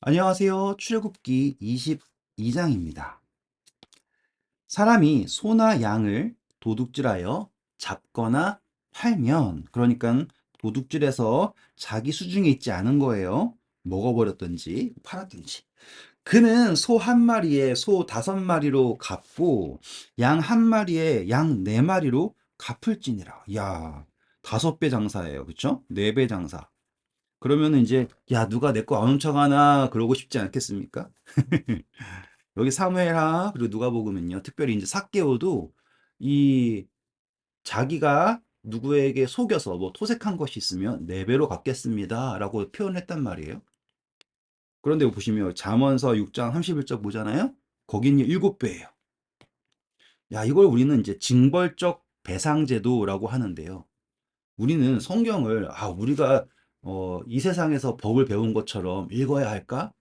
안녕하세요. 출애굽기 22장입니다. 사람이 소나 양을 도둑질하여 잡거나 팔면, 그러니까 도둑질해서 자기 수중에 있지 않은 거예요. 먹어버렸든지 팔았든지. 그는 소 한 마리에 소 5마리로 갚고 양 한 마리에 양 4마리로 갚을지니라. 야, 5배 장사예요. 그쵸? 4배 장사. 그러면은 이제 야, 누가 내 거 안 훔쳐가나 그러고 싶지 않겠습니까? 여기 사무엘하 그리고 누가복음은요, 특별히 이제 삭개오도 이 자기가 누구에게 속여서 뭐 토색한 것이 있으면 4배로 갚겠습니다라고 표현했단 말이에요. 그런데 보시면 잠언서 6장 31절 보잖아요. 거기는 7배예요. 야, 이걸 우리는 이제 징벌적 배상제도라고 하는데요. 우리는 성경을 우리가 이 세상에서 법을 배운 것처럼 읽어야 할까?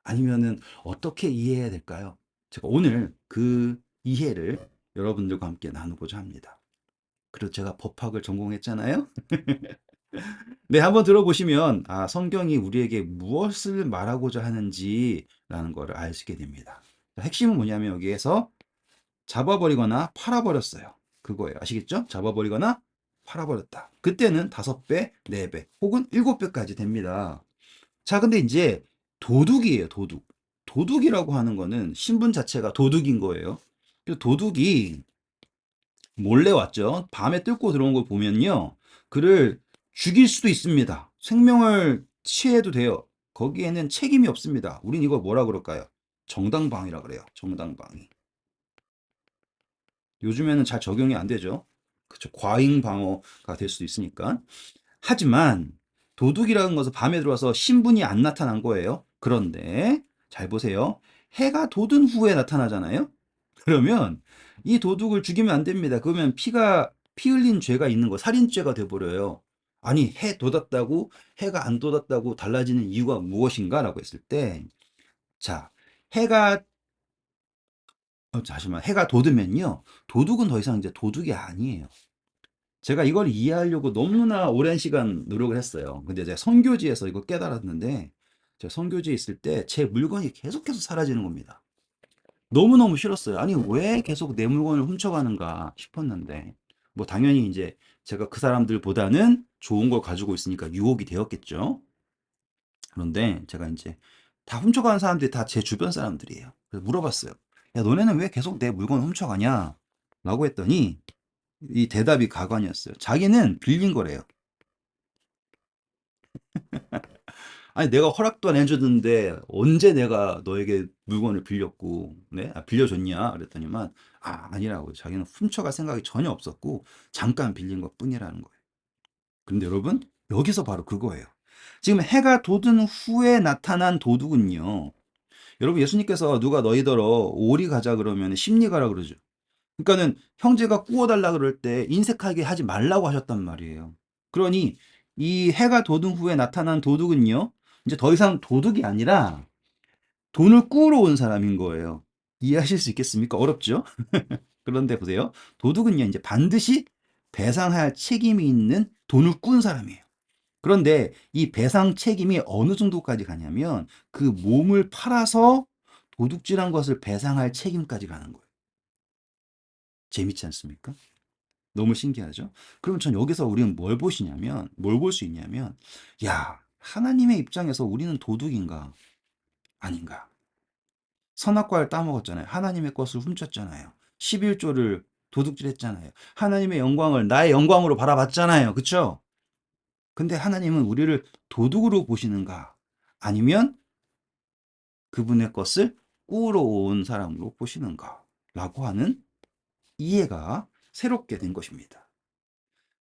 아니면은 어떻게 이해해야 될까요? 제가 오늘 그 이해를 여러분들과 함께 나누고자 합니다. 그리고 제가 법학을 전공했잖아요. 네, 한번 들어보시면 성경이 우리에게 무엇을 말하고자 하는지라는 것을 알 수 있게 됩니다. 핵심은 뭐냐면 여기에서 잡아버리거나 팔아버렸어요. 그거예요. 아시겠죠? 잡아버리거나 팔아버렸다. 그때는 5배, 4배, 혹은 7배까지 됩니다. 자, 근데 이제 도둑이에요, 도둑. 도둑이라고 하는 거는 신분 자체가 도둑인 거예요. 그 도둑이 몰래 왔죠. 밤에 뚫고 들어온 걸 보면요. 그를 죽일 수도 있습니다. 생명을 취해도 돼요. 거기에는 책임이 없습니다. 우린 이걸 뭐라 그럴까요? 정당방위라 그래요. 정당방위. 요즘에는 잘 적용이 안 되죠. 그쵸. 과잉방어가 될 수도 있으니까. 하지만 도둑이라는 것은 밤에 들어와서 신분이 안 나타난 거예요. 그런데 잘 보세요. 해가 돋은 후에 나타나잖아요. 그러면 이 도둑을 죽이면 안 됩니다. 그러면 피 흘린 죄가 있는 거, 살인죄가 돼버려요. 아니, 해 돋았다고 해가 안 돋았다고 달라지는 이유가 무엇인가라고 했을 때, 자, 해가 잠시만, 해가 돋으면요, 도둑은 더 이상 이제 도둑이 아니에요. 제가 이걸 이해하려고 너무나 오랜 시간 노력을 했어요. 근데 제가 선교지에서 이거 깨달았는데, 제가 선교지에 있을 때 제 물건이 계속해서 사라지는 겁니다. 너무너무 싫었어요. 아니, 왜 계속 내 물건을 훔쳐가는가 싶었는데, 뭐 당연히 이제 제가 그 사람들보다는 좋은 걸 가지고 있으니까 유혹이 되었겠죠. 그런데 제가 이제 다 훔쳐가는 사람들이 다 제 주변 사람들이에요. 그래서 물어봤어요. 야, 너네는 왜 계속 내 물건을 훔쳐가냐? 라고 했더니 이 대답이 가관이었어요. 자기는 빌린 거래요. 아니, 내가 허락도 안 해줬는데 언제 내가 너에게 물건을 빌렸고, 네? 빌려줬냐? 그랬더니만, 아니라고. 자기는 훔쳐갈 생각이 전혀 없었고, 잠깐 빌린 것 뿐이라는 거예요. 그런데 여러분, 여기서 바로 그거예요. 지금 해가 돋은 후에 나타난 도둑은요. 여러분, 예수님께서 누가 너희더러 오리 가자 그러면 심리 가라 그러죠. 그러니까는 형제가 구워달라 그럴 때 인색하게 하지 말라고 하셨단 말이에요. 그러니 이 해가 돋은 후에 나타난 도둑은요, 이제 더 이상 도둑이 아니라 돈을 꾸러 온 사람인 거예요. 이해하실 수 있겠습니까? 어렵죠? 그런데 보세요. 도둑은요, 이제 반드시 배상할 책임이 있는 돈을 꾼 사람이에요. 그런데 이 배상 책임이 어느 정도까지 가냐면 그 몸을 팔아서 도둑질한 것을 배상할 책임까지 가는 거예요. 재밌지 않습니까? 너무 신기하죠? 그럼 전 여기서 우리는 뭘 보시냐면, 뭘 볼 수 있냐면, 야, 하나님의 입장에서 우리는 도둑인가? 아닌가? 선악과를 따먹었잖아요. 하나님의 것을 훔쳤잖아요. 11조를 도둑질했잖아요. 하나님의 영광을 나의 영광으로 바라봤잖아요. 그쵸? 근데 하나님은 우리를 도둑으로 보시는가? 아니면 그분의 것을 꾸러 온 사람으로 보시는가? 라고 하는 이해가 새롭게 된 것입니다.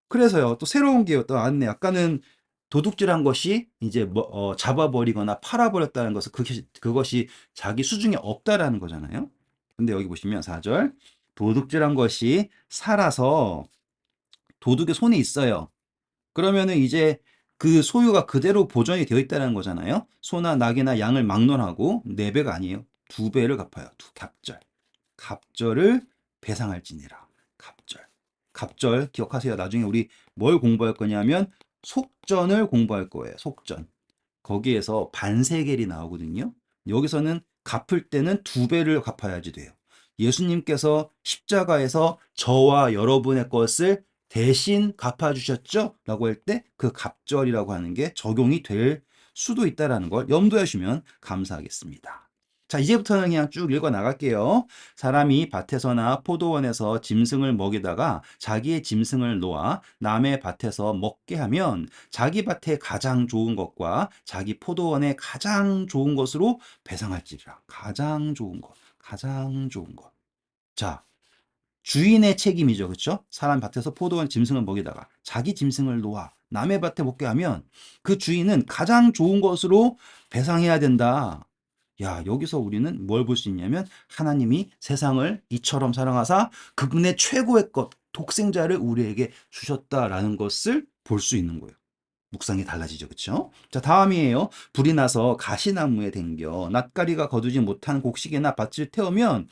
그래서요, 또 새로운 게 또 왔네. 아까는 도둑질한 것이 이제 잡아버리거나 팔아버렸다는 것은 그것이 자기 수중에 없다라는 거잖아요. 근데 여기 보시면 4절, 도둑질한 것이 살아서 도둑의 손에 있어요. 그러면은 이제 그 소유가 그대로 보존이 되어 있다는 거잖아요. 소나 낙이나 양을 막론하고 4배가 아니에요. 2배를 갚아요. 갑절. 갑절을 배상할지니라. 갑절. 갑절 기억하세요. 나중에 우리 뭘 공부할 거냐면 속전을 공부할 거예요. 속전. 거기에서 반세겔이 나오거든요. 여기서는 갚을 때는 2배를 갚아야지 돼요. 예수님께서 십자가에서 저와 여러분의 것을 대신 갚아주셨죠? 라고 할 때 그 갑절이라고 하는 게 적용이 될 수도 있다는 걸 염두에 주시면 감사하겠습니다. 자, 이제부터는 그냥 쭉 읽어 나갈게요. 사람이 밭에서나 포도원에서 짐승을 먹이다가 자기의 짐승을 놓아 남의 밭에서 먹게 하면 자기 밭에 가장 좋은 것과 자기 포도원에 가장 좋은 것으로 배상할지리라. 가장 좋은 것, 가장 좋은 것. 자, 주인의 책임이죠. 그렇죠? 사람 밭에서 포도원 짐승을 먹이다가 자기 짐승을 놓아 남의 밭에 먹게 하면 그 주인은 가장 좋은 것으로 배상해야 된다. 야, 여기서 우리는 뭘 볼 수 있냐면 하나님이 세상을 이처럼 사랑하사 그분의 최고의 것, 독생자를 우리에게 주셨다라는 것을 볼 수 있는 거예요. 묵상이 달라지죠. 그렇죠? 자, 다음이에요. 불이 나서 가시나무에 댕겨 낯가리가 거두지 못한 곡식이나 밭을 태우면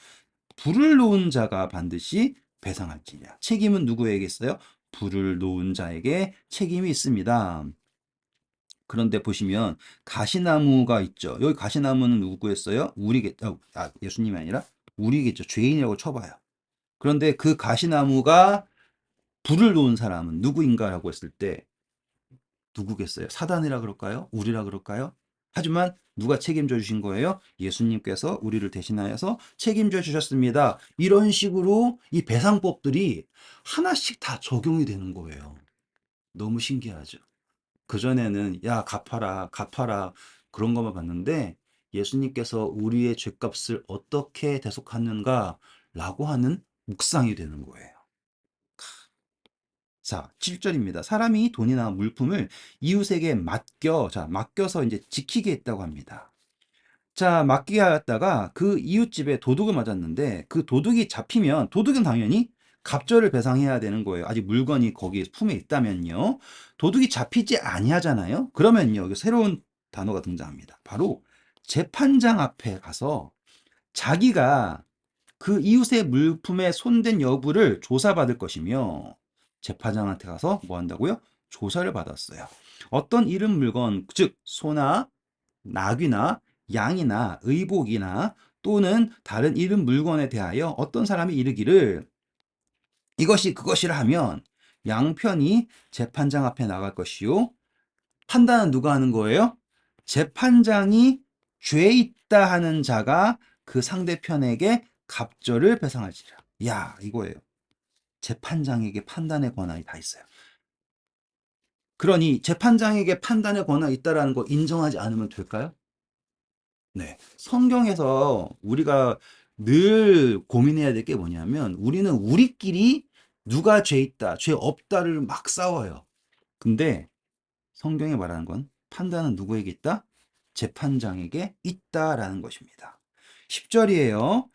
불을 놓은 자가 반드시 배상할지니라. 책임은 누구에게 있어요? 불을 놓은 자에게 책임이 있습니다. 그런데 보시면 가시나무가 있죠. 여기 가시나무는 누구였어요? 우리겠죠. 예수님이 아니라 우리겠죠. 죄인이라고 쳐봐요. 그런데 그 가시나무가 불을 놓은 사람은 누구인가라고 했을 때 누구겠어요? 사단이라 그럴까요? 우리라 그럴까요? 하지만 누가 책임져 주신 거예요? 예수님께서 우리를 대신하여서 책임져 주셨습니다. 이런 식으로 이 배상법들이 하나씩 다 적용이 되는 거예요. 너무 신기하죠? 그전에는 야, 갚아라, 갚아라 그런 것만 봤는데 예수님께서 우리의 죄값을 어떻게 대속하는가라고 하는 묵상이 되는 거예요. 자, 7절입니다. 사람이 돈이나 물품을 이웃에게 맡겨서 이제 지키게 했다고 합니다. 자, 맡기게 하였다가 그 이웃집에 도둑을 맞았는데 그 도둑이 잡히면 도둑은 당연히 갑절을 배상해야 되는 거예요. 아직 물건이 거기 품에 있다면요. 도둑이 잡히지 아니하잖아요. 그러면요, 여기 새로운 단어가 등장합니다. 바로 재판장 앞에 가서 자기가 그 이웃의 물품에 손댄 여부를 조사받을 것이며 재판장한테 가서 뭐 한다고요? 조사를 받았어요. 어떤 잃은 물건, 즉 소나 낙이나 양이나 의복이나 또는 다른 잃은 물건에 대하여 어떤 사람이 이르기를 이것이 그것이라 하면 양편이 재판장 앞에 나갈 것이요. 판단은 누가 하는 거예요? 재판장이 죄 있다 하는 자가 그 상대편에게 갑절을 배상할지라. 야, 이거예요. 재판장에게 판단의 권한이 다 있어요. 그러니 재판장에게 판단의 권한이 있다라는 거 인정하지 않으면 될까요? 네. 성경에서 우리가 늘 고민해야 될 게 뭐냐면 우리는 우리끼리 누가 죄 있다, 죄 없다를 막 싸워요. 근데 성경이 말하는 건 판단은 누구에게 있다? 재판장에게 있다라는 것입니다. 10절이에요.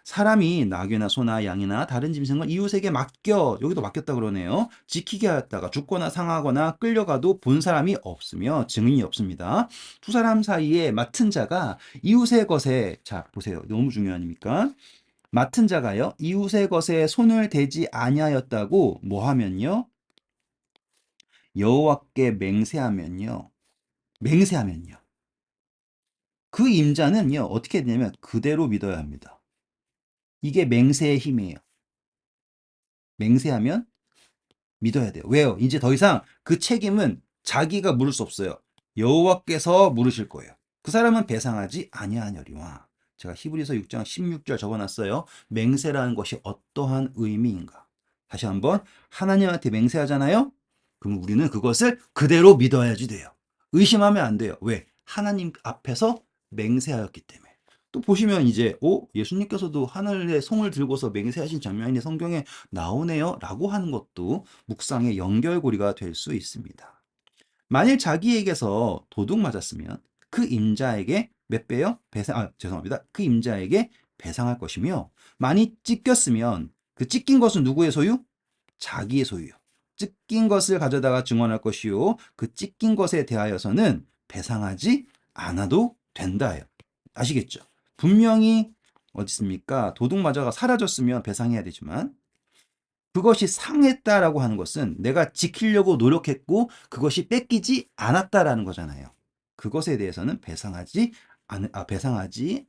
사람이 낙이나 소나 양이나 다른 짐승을 이웃에게 맡겨 여기도 맡겼다 그러네요. 지키게 하였다가 죽거나 상하거나 끌려가도 본 사람이 없으며 증인이 없습니다. 두 사람 사이에 맡은 자가 이웃의 것에 자 보세요. 너무 중요하니까 맡은 자가요 이웃의 것에 손을 대지 아니하였다고 뭐 하면요 여호와께 맹세하면요 그 임자는요 어떻게 되냐면 그대로 믿어야 합니다. 이게 맹세의 힘이에요. 맹세하면 믿어야 돼요. 왜요? 이제 더 이상 그 책임은 자기가 물을 수 없어요. 여호와께서 물으실 거예요. 그 사람은 배상하지 아니하려니와. 제가 히브리서 6장 16절 적어놨어요. 맹세라는 것이 어떠한 의미인가? 다시 한번 하나님한테 맹세하잖아요. 그럼 우리는 그것을 그대로 믿어야지 돼요. 의심하면 안 돼요. 왜? 하나님 앞에서 맹세하였기 때문에. 또 보시면 이제 예수님께서도 하늘의 송을 들고서 맹세하신 장면이 성경에 나오네요 라고 하는 것도 묵상의 연결고리가 될 수 있습니다. 만일 자기에게서 도둑 맞았으면 그 임자에게 몇 배요? 죄송합니다. 그 임자에게 배상할 것이며 만일 찢겼으면 그 찢긴 것은 누구의 소유? 자기의 소유요. 찢긴 것을 가져다가 증언할 것이요. 그 찢긴 것에 대하여서는 배상하지 않아도 된다예요. 아시겠죠? 분명히 어디 있습니까? 도둑 맞아가 사라졌으면 배상해야 되지만 그것이 상했다라고 하는 것은 내가 지키려고 노력했고 그것이 뺏기지 않았다라는 거잖아요. 그것에 대해서는 배상하지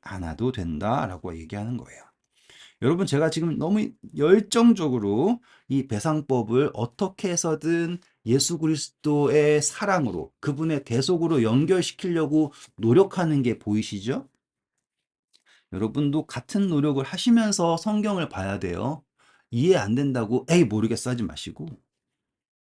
않아도 된다라고 얘기하는 거예요. 여러분, 제가 지금 너무 열정적으로 이 배상법을 어떻게 해서든 예수 그리스도의 사랑으로, 그분의 대속으로 연결시키려고 노력하는 게 보이시죠? 여러분도 같은 노력을 하시면서 성경을 봐야 돼요. 이해 안 된다고 에이 모르겠어 하지 마시고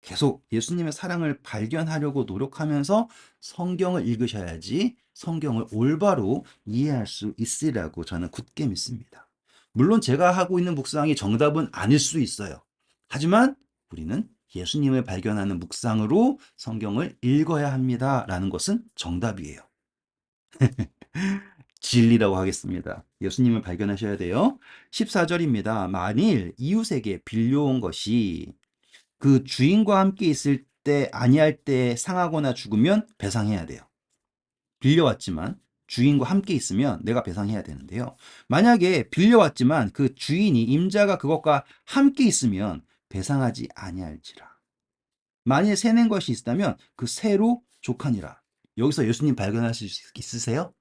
계속 예수님의 사랑을 발견하려고 노력하면서 성경을 읽으셔야지 성경을 올바로 이해할 수 있으리라고 저는 굳게 믿습니다. 물론 제가 하고 있는 묵상이 정답은 아닐 수 있어요. 하지만 우리는 예수님을 발견하는 묵상으로 성경을 읽어야 합니다라는 것은 정답이에요. 진리라고 하겠습니다. 예수님을 발견하셔야 돼요. 14절입니다. 만일 이웃에게 빌려온 것이 그 주인과 함께 있을 때 아니할 때 상하거나 죽으면 배상해야 돼요. 빌려왔지만 주인과 함께 있으면 내가 배상해야 되는데요. 만약에 빌려왔지만 그 주인이 임자가 그것과 함께 있으면 배상하지 아니할지라. 만일 새낸 것이 있다면 그 새로 족하니라. 여기서 예수님 발견하실 수 있으세요?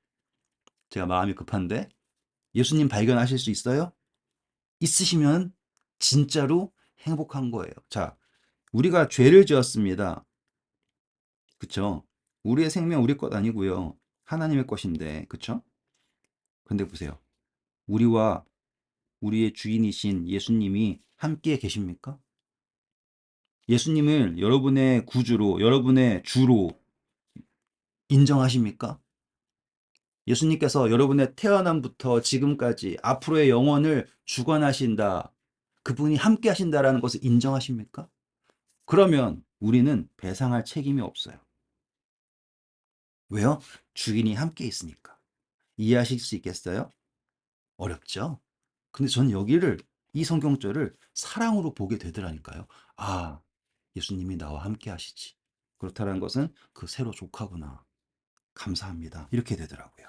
제가 마음이 급한데 예수님 발견하실 수 있어요? 있으시면 진짜로 행복한 거예요. 자, 우리가 죄를 지었습니다. 그쵸? 우리의 생명 우리 것 아니고요. 하나님의 것인데, 그쵸? 근데 보세요. 우리와 우리의 주인이신 예수님이 함께 계십니까? 예수님을 여러분의 구주로, 여러분의 주로 인정하십니까? 예수님께서 여러분의 태어남부터 지금까지 앞으로의 영혼을 주관하신다. 그분이 함께 하신다라는 것을 인정하십니까? 그러면 우리는 배상할 책임이 없어요. 왜요? 주인이 함께 있으니까. 이해하실 수 있겠어요? 어렵죠? 근데 저는 여기를, 이 성경절을 사랑으로 보게 되더라니까요. 아, 예수님이 나와 함께 하시지. 그렇다는 것은 그 새로 족하구나. 감사합니다. 이렇게 되더라고요.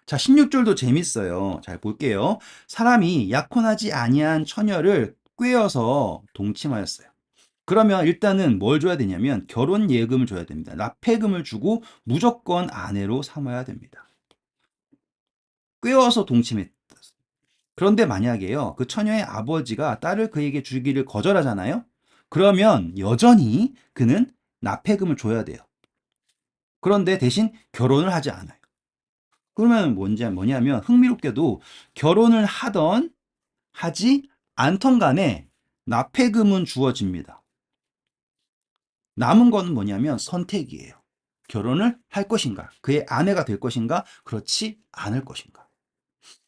자, 16절도 재밌어요. 잘 볼게요. 사람이 약혼하지 아니한 처녀를 꾀어서 동침하였어요. 그러면 일단은 뭘 줘야 되냐면 결혼 예금을 줘야 됩니다. 납폐금을 주고 무조건 아내로 삼아야 됩니다. 꾀어서 동침했다. 그런데 만약에요, 그 처녀의 아버지가 딸을 그에게 주기를 거절하잖아요? 그러면 여전히 그는 납폐금을 줘야 돼요. 그런데 대신 결혼을 하지 않아요. 그러면 뭐냐면 흥미롭게도 결혼을 하던 하지 않던 간에 납폐금은 주어집니다. 남은 거는 뭐냐면 선택이에요. 결혼을 할 것인가, 그의 아내가 될 것인가, 그렇지 않을 것인가.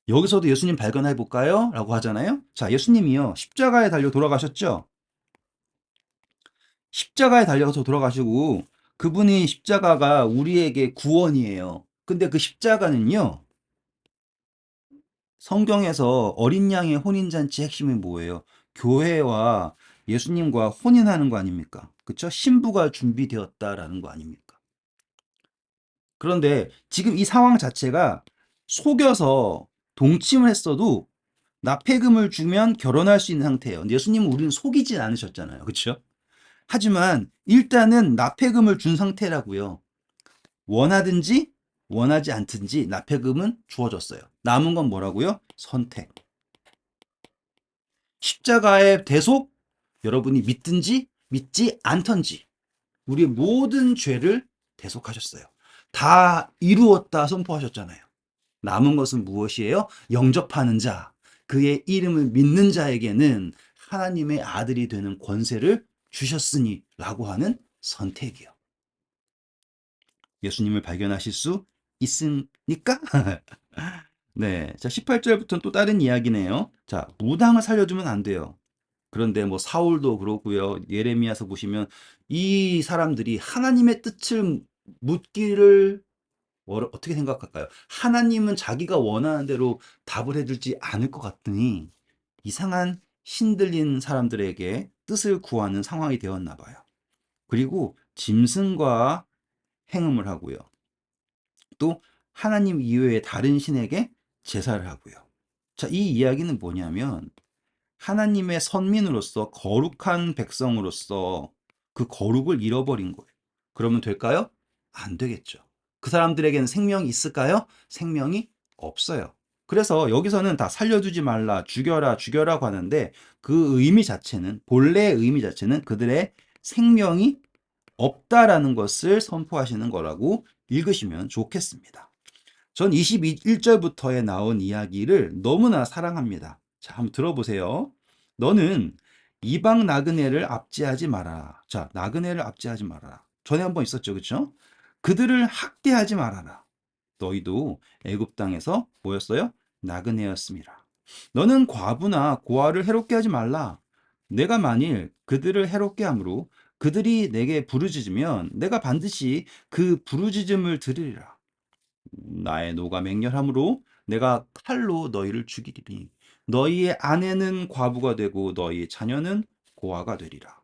여기서도 예수님 발견해 볼까요? 라고 하잖아요. 자, 예수님이요, 십자가에 달려 돌아가셨죠? 십자가에 달려서 돌아가시고, 그분이 십자가가 우리에게 구원이에요. 근데 그 십자가는요, 성경에서 어린 양의 혼인잔치 핵심이 뭐예요? 교회와 예수님과 혼인하는 거 아닙니까? 그쵸? 신부가 준비되었다라는 거 아닙니까? 그런데 지금 이 상황 자체가 속여서 동침을 했어도 납폐금을 주면 결혼할 수 있는 상태예요. 예수님은 우리는 속이진 않으셨잖아요. 그렇죠? 하지만 일단은 납폐금을 준 상태라고요. 원하든지 원하지 않든지 납폐금은 주어졌어요. 남은 건 뭐라고요? 선택. 십자가의 대속, 여러분이 믿든지 믿지 않던지 우리의 모든 죄를 대속하셨어요. 다 이루었다 선포하셨잖아요. 남은 것은 무엇이에요? 영접하는 자, 그의 이름을 믿는 자에게는 하나님의 아들이 되는 권세를 주셨으니 라고 하는 선택이요. 예수님을 발견하실 수 있습니까? 네. 자, 18절부터는 또 다른 이야기네요. 자, 무당을 살려주면 안 돼요. 그런데 뭐 사울도 그렇고요. 예레미야서 보시면 이 사람들이 하나님의 뜻을 묻기를 어떻게 생각할까요? 하나님은 자기가 원하는 대로 답을 해주지 않을 것 같으니 이상한 신들린 사람들에게 뜻을 구하는 상황이 되었나 봐요. 그리고 짐승과 행음을 하고요. 또 하나님 이외의 다른 신에게 제사를 하고요. 자, 이 이야기는 뭐냐면 하나님의 선민으로서 거룩한 백성으로서 그 거룩을 잃어버린 거예요. 그러면 될까요? 안 되겠죠. 그 사람들에게는 생명이 있을까요? 생명이 없어요. 그래서 여기서는 다 살려두지 말라, 죽여라, 죽여라고 하는데 그 의미 자체는, 본래의 의미 자체는 그들의 생명이 없다라는 것을 선포하시는 거라고 읽으시면 좋겠습니다. 전 21절부터에 나온 이야기를 너무나 사랑합니다. 자, 한번 들어보세요. 너는 이방 나그네를 압제하지 말아라. 자, 나그네를 압제하지 말아라. 전에 한번 있었죠, 그렇죠? 그들을 학대하지 말아라. 너희도 애굽 땅에서 뭐였어요? 나그네였습니다. 너는 과부나 고아를 해롭게 하지 말라. 내가 만일 그들을 해롭게 함으로 그들이 내게 부르짖으면 내가 반드시 그 부르짖음을 들으리라. 나의 노가 맹렬함으로 내가 칼로 너희를 죽이리니 너희의 아내는 과부가 되고 너희의 자녀는 고아가 되리라.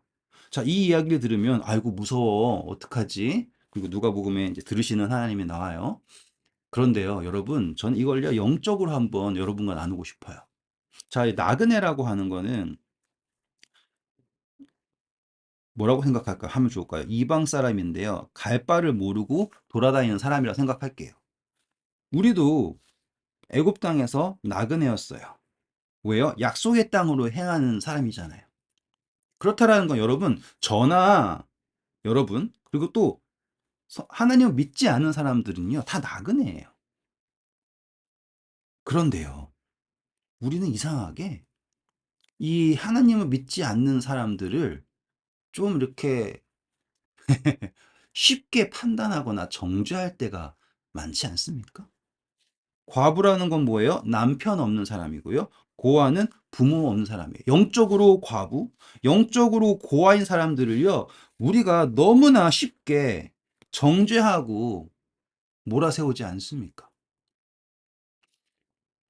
자, 이 이야기를 들으면 아이고 무서워. 어떡하지? 그리고 누가복음에 이제 들으시는 하나님이 나와요. 그런데요, 여러분, 전 이걸요 영적으로 한번 여러분과 나누고 싶어요. 자, 이 나그네라고 하는 거는 뭐라고 생각할까 하면 좋을까요? 이방 사람인데요. 갈 바를 모르고 돌아다니는 사람이라 생각할게요. 우리도 애굽 땅에서 나그네였어요. 왜요? 약속의 땅으로 행하는 사람이잖아요. 그렇다라는 건 여러분, 저나 여러분, 그리고 또 하나님을 믿지 않는 사람들은요, 다 나그네예요. 그런데요, 우리는 이상하게 이 하나님을 믿지 않는 사람들을 좀 이렇게 쉽게 판단하거나 정죄할 때가 많지 않습니까? 과부라는 건 뭐예요? 남편 없는 사람이고요. 고아는 부모 없는 사람이에요. 영적으로 과부, 영적으로 고아인 사람들을요, 우리가 너무나 쉽게 정죄하고 몰아세우지 않습니까?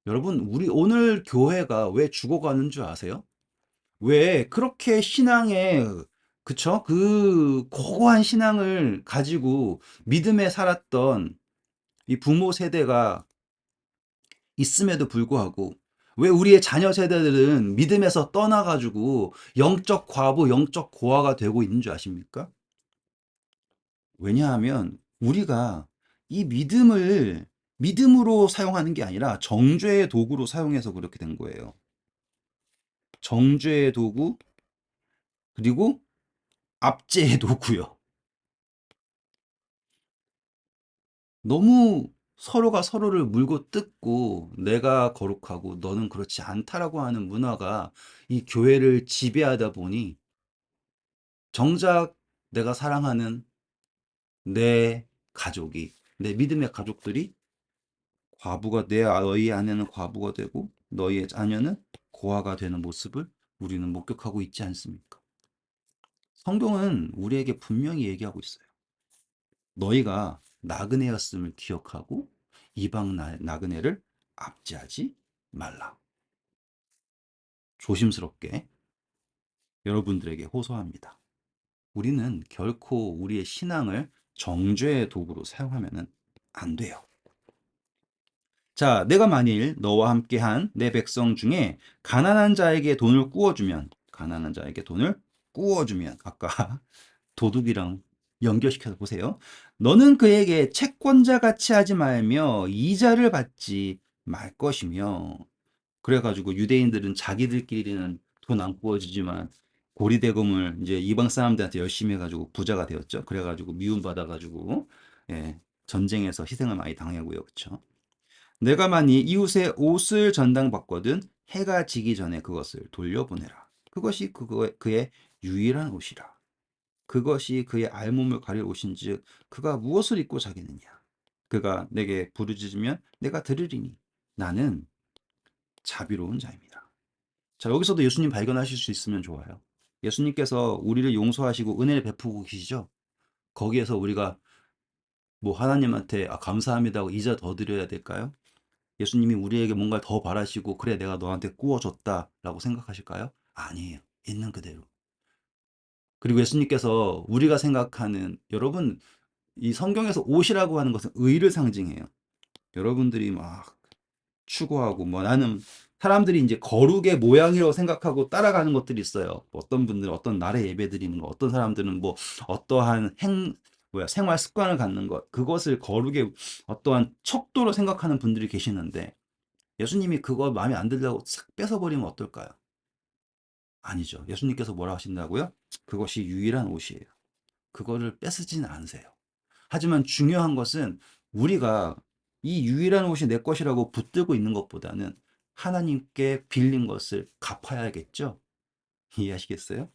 여러분, 우리 오늘 교회가 왜 죽어가는 줄 아세요? 왜 그렇게 신앙에, 그쵸? 그 고고한 신앙을 가지고 믿음에 살았던 이 부모 세대가 있음에도 불구하고 왜 우리의 자녀 세대들은 믿음에서 떠나가지고 영적 과부, 영적 고아가 되고 있는 줄 아십니까? 왜냐하면 우리가 이 믿음을 믿음으로 사용하는 게 아니라 정죄의 도구로 사용해서 그렇게 된 거예요. 정죄의 도구, 그리고 압제의 도구요. 너무 서로가 서로를 물고 뜯고 내가 거룩하고 너는 그렇지 않다라고 하는 문화가 이 교회를 지배하다 보니 정작 내가 사랑하는 내 가족이, 내 믿음의 가족들이 과부가, 너희 아내는 과부가 되고 너희의 자녀는 고아가 되는 모습을 우리는 목격하고 있지 않습니까? 성경은 우리에게 분명히 얘기하고 있어요. 너희가 나그네였음을 기억하고 이방 나그네를 압제하지 말라. 조심스럽게 여러분들에게 호소합니다. 우리는 결코 우리의 신앙을 정죄의 도구로 사용하면 안 돼요. 자, 내가 만일 너와 함께한 내 백성 중에 가난한 자에게 돈을 꾸어주면, 가난한 자에게 돈을 꾸어주면, 아까 도둑이랑 연결시켜서 보세요. 너는 그에게 채권자 같이 하지 말며 이자를 받지 말 것이며, 그래가지고 유대인들은 자기들끼리는 돈 안 구워주지만 고리대금을 이제 이방 사람들한테 열심히 해가지고 부자가 되었죠. 그래가지고 미움받아가지고 예, 전쟁에서 희생을 많이 당하고요. 그쵸? 내가 만일 이웃의 옷을 전당받거든 해가 지기 전에 그것을 돌려보내라. 그것이 그의 유일한 옷이라. 그것이 그의 알몸을 가릴 옷인즉 그가 무엇을 입고 자겠느냐. 그가 내게 부르짖으면 내가 들으리니 나는 자비로운 자입니다. 자, 여기서도 예수님 발견하실 수 있으면 좋아요. 예수님께서 우리를 용서하시고 은혜를 베푸고 계시죠? 거기에서 우리가 뭐 하나님한테 감사합니다 고 이자 더 드려야 될까요? 예수님이 우리에게 뭔가 더 바라시고 그래 내가 너한테 구워줬다라고 생각하실까요? 아니에요. 있는 그대로. 그리고 예수님께서 우리가 생각하는 여러분 이 성경에서 옷이라고 하는 것은 의를 상징해요. 여러분들이 막 추구하고 뭐 나는 사람들이 이제 거룩의 모양이라고 생각하고 따라가는 것들이 있어요. 어떤 분들은 어떤 날에 예배 드리는 거, 어떤 사람들은 뭐 어떠한 생활 습관을 갖는 것, 그것을 거룩의 어떠한 척도로 생각하는 분들이 계시는데 예수님이 그거 마음에 안 들다고 싹 뺏어버리면 어떨까요? 아니죠. 예수님께서 뭐라 하신다고요? 그것이 유일한 옷이에요. 그거를 뺏으진 않으세요. 하지만 중요한 것은 우리가 이 유일한 옷이 내 것이라고 붙들고 있는 것보다는 하나님께 빌린 것을 갚아야겠죠? 이해하시겠어요?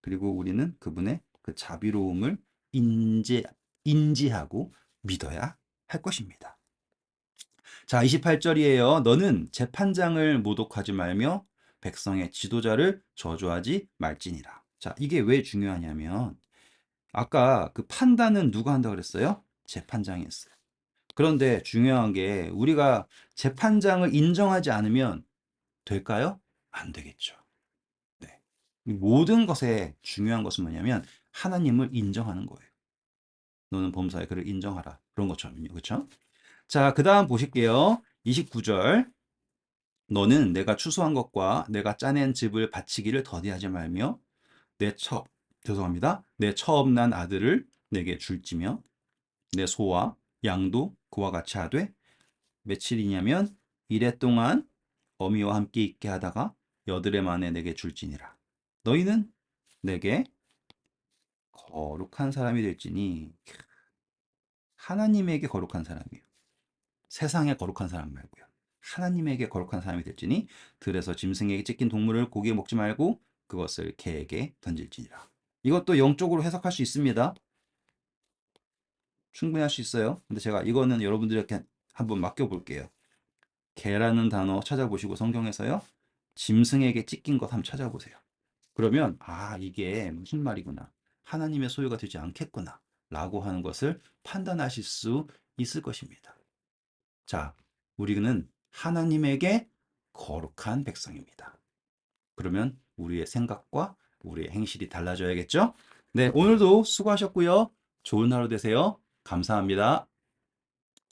그리고 우리는 그분의 그 자비로움을 인지, 인지하고 믿어야 할 것입니다. 자, 28절이에요. 너는 재판장을 모독하지 말며 백성의 지도자를 저주하지 말지니라. 자, 이게 왜 중요하냐면 아까 그 판단은 누가 한다고 그랬어요? 재판장이 했어요. 그런데 중요한 게 우리가 재판장을 인정하지 않으면 될까요? 안 되겠죠. 네. 이 모든 것에 중요한 것은 뭐냐면 하나님을 인정하는 거예요. 너는 범사에 그를 인정하라. 그런 것처럼요. 그렇죠? 자, 그다음 보실게요. 29절. 너는 내가 추수한 것과 내가 짜낸 즙을 바치기를 더디하지 말며 내 처, 죄송합니다. 내 처음 난 아들을 내게 줄지며 내 소와 양도 그와 같이 하되 며칠이냐면 이래 동안 어미와 함께 있게 하다가 여드레 만에 내게 줄지니라. 너희는 내게 거룩한 사람이 될지니 하나님에게 거룩한 사람이요. 세상에 거룩한 사람 말고요. 하나님에게 거룩한 사람이 될지니 들에서 짐승에게 찢긴 동물을 고기에 먹지 말고 그것을 개에게 던질지니라. 이것도 영적으로 해석할 수 있습니다. 충분히 할 수 있어요. 근데 제가 이거는 여러분들에게 한번 맡겨볼게요. 개라는 단어 찾아보시고 성경에서요. 짐승에게 찢긴 것 한번 찾아보세요. 그러면 아 이게 무슨 말이구나. 하나님의 소유가 되지 않겠구나. 라고 하는 것을 판단하실 수 있을 것입니다. 자, 우리는 하나님에게 거룩한 백성입니다. 그러면 우리의 생각과 우리의 행실이 달라져야겠죠? 네, 오늘도 수고하셨고요. 좋은 하루 되세요. 감사합니다.